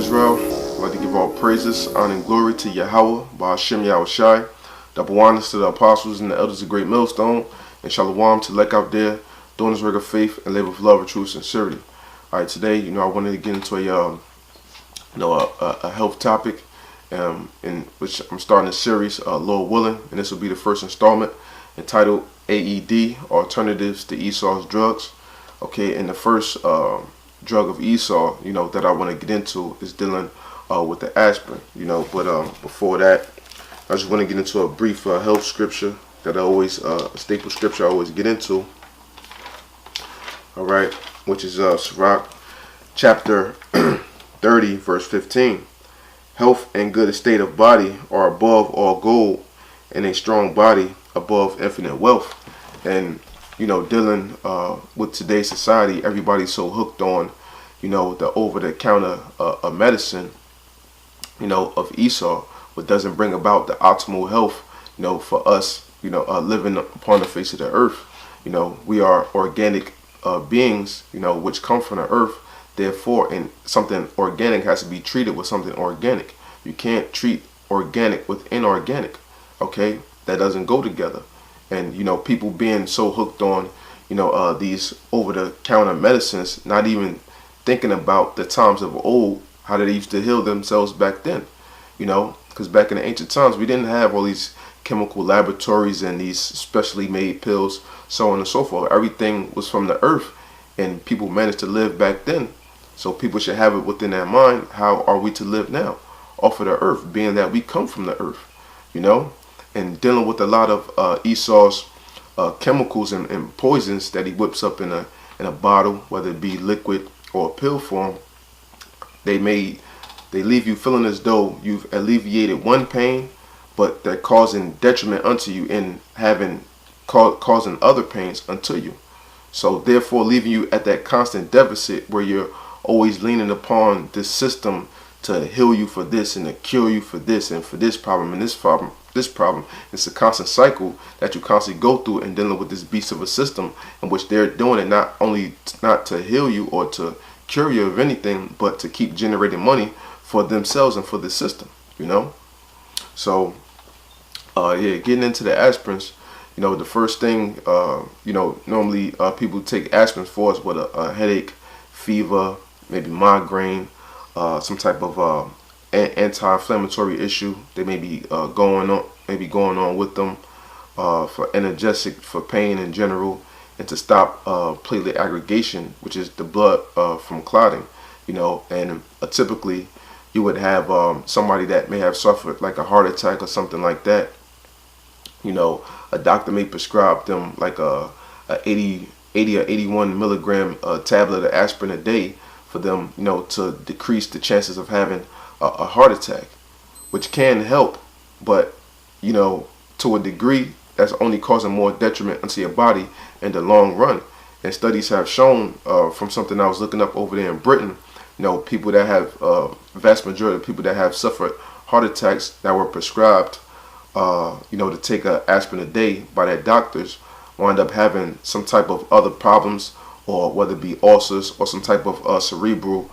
Israel. I'd like to give all praises, honor, and glory to YAHAWAH, by YAHAWASHI. Double honors to the apostles and the elders of Great Millstone, and SHALAWAM to elect out there, doing this work of faith and live with love and true sincerity. Alright, today, I wanted to get into a health topic, in which I'm starting a series, Lord willing, and this will be the first installment, entitled A.E.D, Alternatives to ESAU'S Drugs. Okay, and the first drug of ESAU, that I want to get into is dealing with the aspirin, but before that, I just want to get into a brief health scripture that I always, a staple scripture I always get into, alright, which is Sirach chapter 30 verse 15. Health and good estate of body are above all gold, and a strong body above infinite wealth. And dealing with today's society, everybody's so hooked on, the over-the-counter medicine, of ESAU, what doesn't bring about the optimal health, for us, living upon the face of the earth. We are organic beings, which come from the earth. Therefore, and something organic has to be treated with something organic. You can't treat organic with inorganic. Okay, that doesn't go together. And people being so hooked on these over-the-counter medicines, not even thinking about the times of old, how they used to heal themselves back then. Because back in the ancient times, we didn't have all these chemical laboratories and these specially made pills, so on and so forth. Everything was from the earth, and people managed to live back then. So people should have it within their mind, how are we to live now off of the earth, being that we come from the earth, and dealing with a lot of ESAU'S chemicals and poisons that he whips up in a bottle, whether it be liquid or pill form. They leave you feeling as though you've alleviated one pain, but they're causing detriment unto you and causing other pains unto you. So therefore, leaving you at that constant deficit where you're always leaning upon this system to heal you for this and to cure you for this and for this problem and this problem. It's a constant cycle that you constantly go through and dealing with this beast of a system, in which they're doing it not to heal you or to cure you of anything, but to keep generating money for themselves and for the system. So getting into the aspirins, the first thing normally people take aspirin for is with a headache, fever, maybe migraine, some type of anti-inflammatory issue they may be going on with them, for analgesic, for pain in general, and to stop platelet aggregation, which is the blood from clotting. And typically you would have somebody that may have suffered like a heart attack or something like that. A doctor may prescribe them like a 80 or 81 milligram tablet of aspirin a day for them, to decrease the chances of having a heart attack, which can help, but to a degree, that's only causing more detriment unto your body in the long run. And studies have shown, from something I was looking up over there in Britain, people that have vast majority of people that have suffered heart attacks that were prescribed to take an aspirin a day by their doctors, wind up having some type of other problems, or whether it be ulcers or some type of cerebral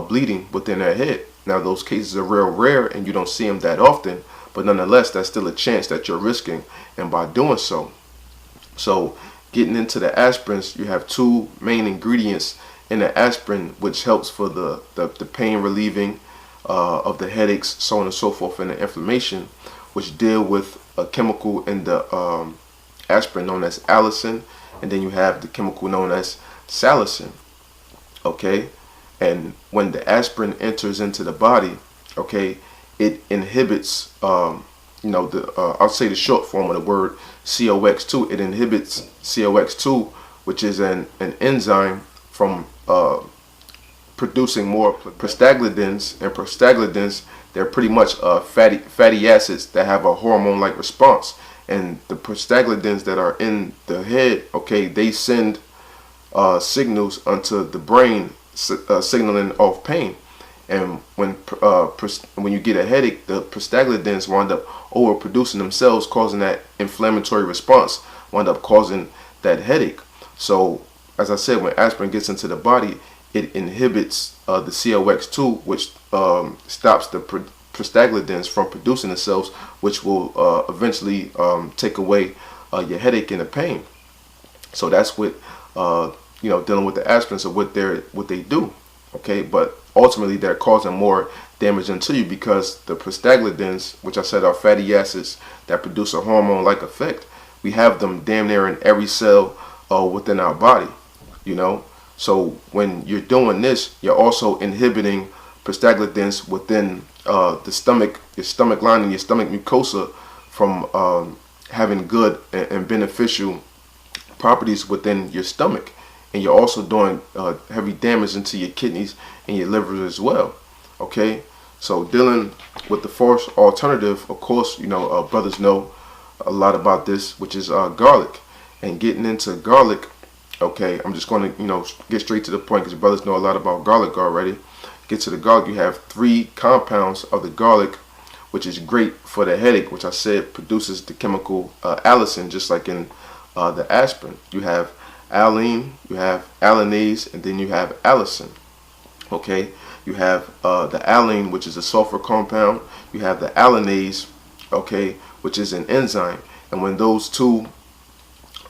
bleeding within their head. Now, those cases are real rare and you don't see them that often, but nonetheless, that's still a chance that you're risking, and by doing so. So getting into the aspirins, you have two main ingredients in the aspirin, which helps for the pain relieving of the headaches, so on and so forth, and the inflammation, which deal with a chemical in the aspirin known as allicin, and then you have the chemical known as salicin. Okay, and when the aspirin enters into the body, okay, it inhibits I'll say the short form of the word COX2. It inhibits COX2, which is an enzyme from producing more prostaglandins, and prostaglandins, they're pretty much fatty acids that have a hormone-like response. And the prostaglandins that are in the head, okay, they send signals onto the brain, signaling off pain. And when you get a headache, the prostaglandins wind up overproducing themselves, causing that inflammatory response, wind up causing that headache. So, as I said, when aspirin gets into the body, it inhibits the COX2, which stops the prostaglandins from producing themselves, which will eventually take away your headache and the pain. So that's what dealing with the aspirin. So what they do, okay? But ultimately, they're causing more damage unto you, because the prostaglandins, which I said are fatty acids that produce a hormone-like effect, we have them damn near in every cell within our body. So when you're doing this, you're also inhibiting prostaglandins within the stomach, your stomach lining, your stomach mucosa, from having good and beneficial properties within your stomach. And you're also doing heavy damage into your kidneys and your liver as well. Okay, so dealing with the fourth alternative, of course, brothers know a lot about this, which is garlic. And getting into garlic, okay, I'm just going to get straight to the point, because brothers know a lot about garlic already. Get to the garlic. You have 3 compounds of the garlic, which is great for the headache, which I said produces the chemical allicin, just like in the aspirin. You have aline, you have alanase, and then you have allicin. Okay, you have the aline, which is a sulfur compound. You have the alanase, okay, which is an enzyme. And when those two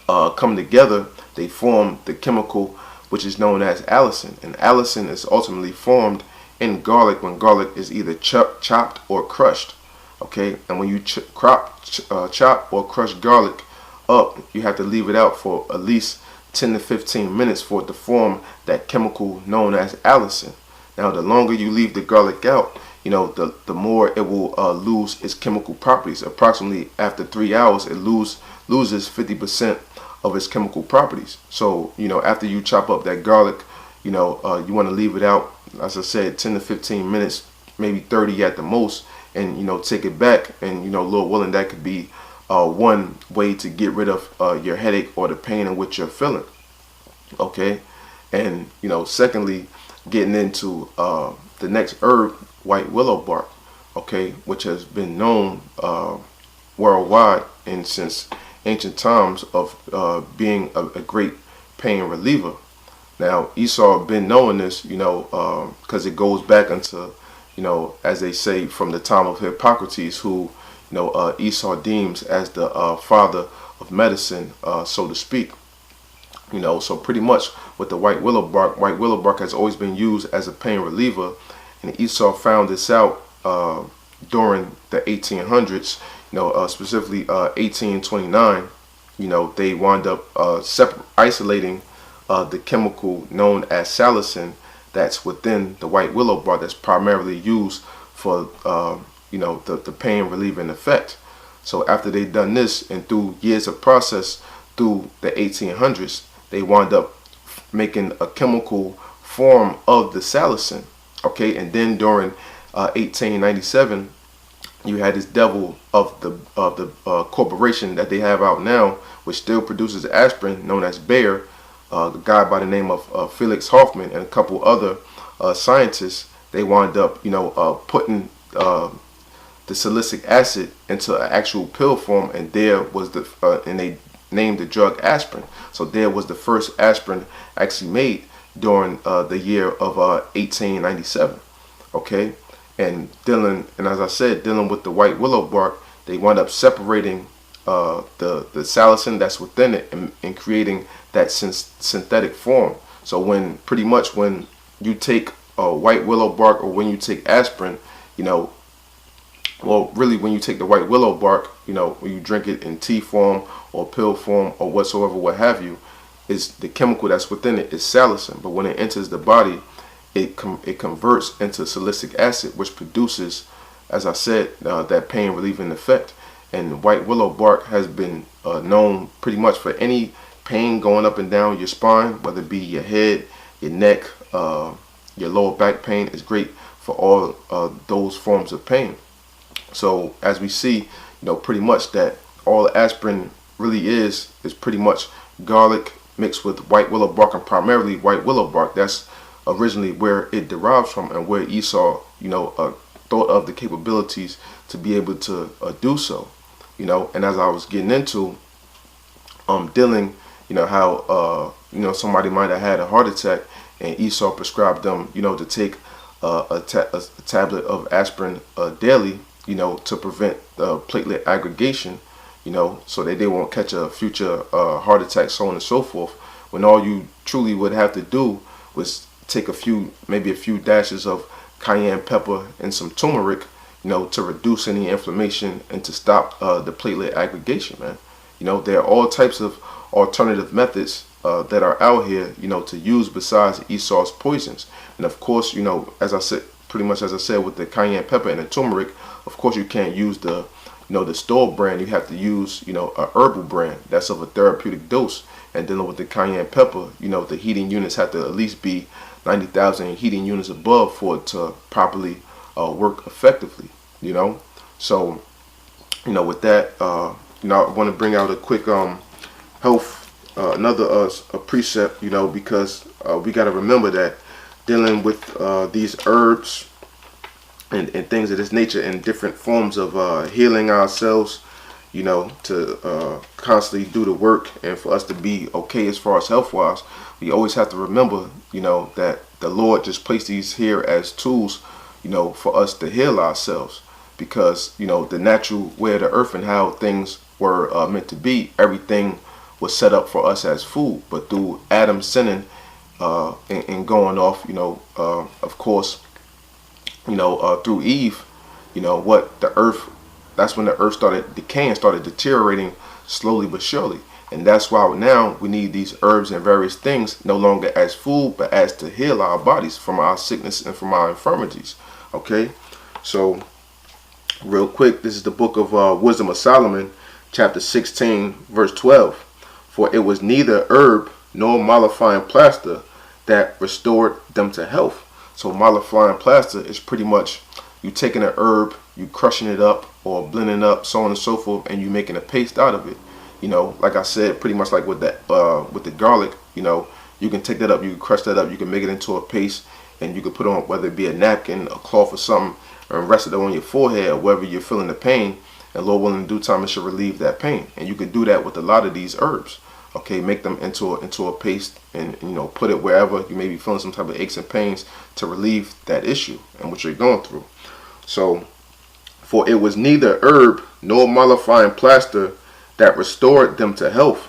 come together, they form the chemical which is known as allicin. And allicin is ultimately formed in garlic when garlic is either chopped or crushed. Okay, and when you chop or crush garlic up, you have to leave it out for at least 10 to 15 minutes for it to form that chemical known as allicin. Now, the longer you leave the garlic out, the more it will lose its chemical properties. Approximately after 3 hours, it loses 50% of its chemical properties. So, after you chop up that garlic, you want to leave it out, as I said, 10 to 15 minutes, maybe 30 at the most, and, take it back. And, Lord willing, that could be one way to get rid of your headache or the pain in which you're feeling. Okay. And, secondly, getting into the next herb, white willow bark, okay, which has been known worldwide and since ancient times of being a great pain reliever. Now, Esau been knowing this, because it goes back into, as they say, from the time of Hippocrates, who, Esau deems as the father of medicine, so to speak. So pretty much with the white willow bark has always been used as a pain reliever. And Esau found this out during the 1800s, specifically 1829. They wound up isolating the chemical known as salicin that's within the white willow bark, that's primarily used for the pain relieving effect. So after they done this, and through years of process through the 1800s, they wound up making a chemical form of the salicin. Okay, and then during 1897, you had this devil of the corporation that they have out now, which still produces aspirin, known as Bayer, the guy by the name of Felix Hoffman and a couple other scientists. They wound up, putting the salicylic acid into an actual pill form, and there was and they named the drug aspirin. So there was the first aspirin actually made during the year of 1897. Okay, and as I said, dealing with the white willow bark, they wound up separating the salicin that's within it and creating that synthetic form. So when you take white willow bark, or when you take aspirin, well, really, when you take the white willow bark, when you drink it in tea form or pill form or whatsoever, what have you, is the chemical that's within it is salicin. But when it enters the body, it converts into salicylic acid, which produces, as I said, that pain relieving effect. And white willow bark has been known pretty much for any pain going up and down your spine, whether it be your head, your neck, your lower back pain. Is great for all those forms of pain. So as we see, pretty much that all aspirin really is pretty much garlic mixed with white willow bark, and primarily white willow bark. That's originally where it derives from, and where Esau, thought of the capabilities to be able to do so. And as I was getting into dealing, how somebody might have had a heart attack and Esau prescribed them, to take a tablet of aspirin daily, to prevent platelet aggregation, so that they won't catch a future heart attack, so on and so forth. When all you truly would have to do was take maybe a few dashes of cayenne pepper and some turmeric, to reduce any inflammation and to stop the platelet aggregation, man. There are all types of alternative methods that are out here, to use besides Esau's poisons. And of course, as I said, pretty much as I said with the cayenne pepper and the turmeric, of course you can't use the store brand. You have to use, a herbal brand that's of a therapeutic dose. And then with the cayenne pepper, the heating units have to at least be 90,000 heating units above for it to properly work effectively, So, with that, I want to bring out a quick health, another a precept, because we got to remember that dealing with these herbs and things of this nature and different forms of healing ourselves, to constantly do the work and for us to be okay as far as health-wise, we always have to remember, that the Lord just placed these here as tools, for us to heal ourselves. Because, the natural way of the earth and how things were meant to be, everything was set up for us as food. But through Adam sinning and going off, of course, through Eve, what the earth, that's when the earth started decaying, started deteriorating slowly but surely. And that's why now we need these herbs and various things no longer as food, but as to heal our bodies from our sickness and from our infirmities. Okay, so real quick, this is the book of Wisdom of Solomon, chapter 16, verse 12. For it was neither herb nor mollifying plaster that restored them to health. So mollifying plaster is pretty much you taking an herb, you crushing it up or blending up, so on and so forth, and you making a paste out of it. Like I said, pretty much like with the garlic, you can take that up, you can crush that up, you can make it into a paste, and you can put on, whether it be a napkin, a cloth or something, and rest it on your forehead or wherever you're feeling the pain, and Lord willing, in due time it should relieve that pain. And you can do that with a lot of these herbs. Okay, make them into a paste and put it wherever you may be feeling some type of aches and pains to relieve that issue and what you're going through. So, for it was neither herb nor mollifying plaster that restored them to health,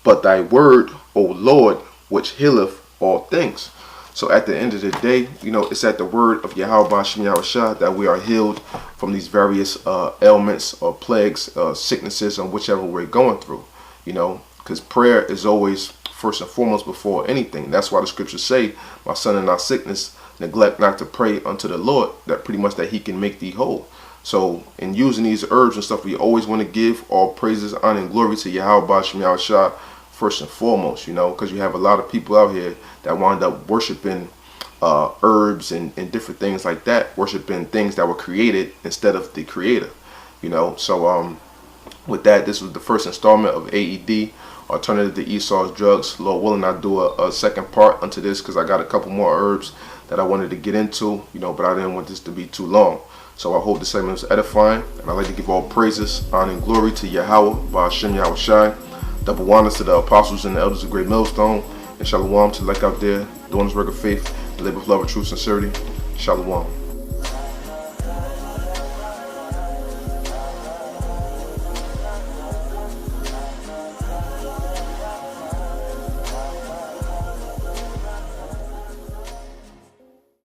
but thy word, O Lord, which healeth all things. So at the end of the day, it's at the word of YAHAWASHI that we are healed from these various ailments or plagues, sicknesses, and whichever we're going through. Because prayer is always first and foremost before anything. That's why the scriptures say, my son, in our sickness, neglect not to pray unto the Lord, that pretty much that he can make thee whole. So in using these herbs and stuff, we always want to give all praises, honor, and glory to YAHAWASHI first and foremost, because you have a lot of people out here that wind up worshiping herbs and different things like that, worshiping things that were created instead of the creator, So with that, this was the first installment of A.E.D, Alternative to Esau's Drugs. Lord willing, I'll do a second part unto this because I got a couple more herbs that I wanted to get into, but I didn't want this to be too long. So I hope this segment was edifying, and I'd like to give all praises, honor, and glory to Yahawah, Ba'ashem Yahawashi. Double honors to the apostles and the elders of Great Millstone, and Shalawam to the like out there doing this work of faith, live with love and true sincerity. Shalawam.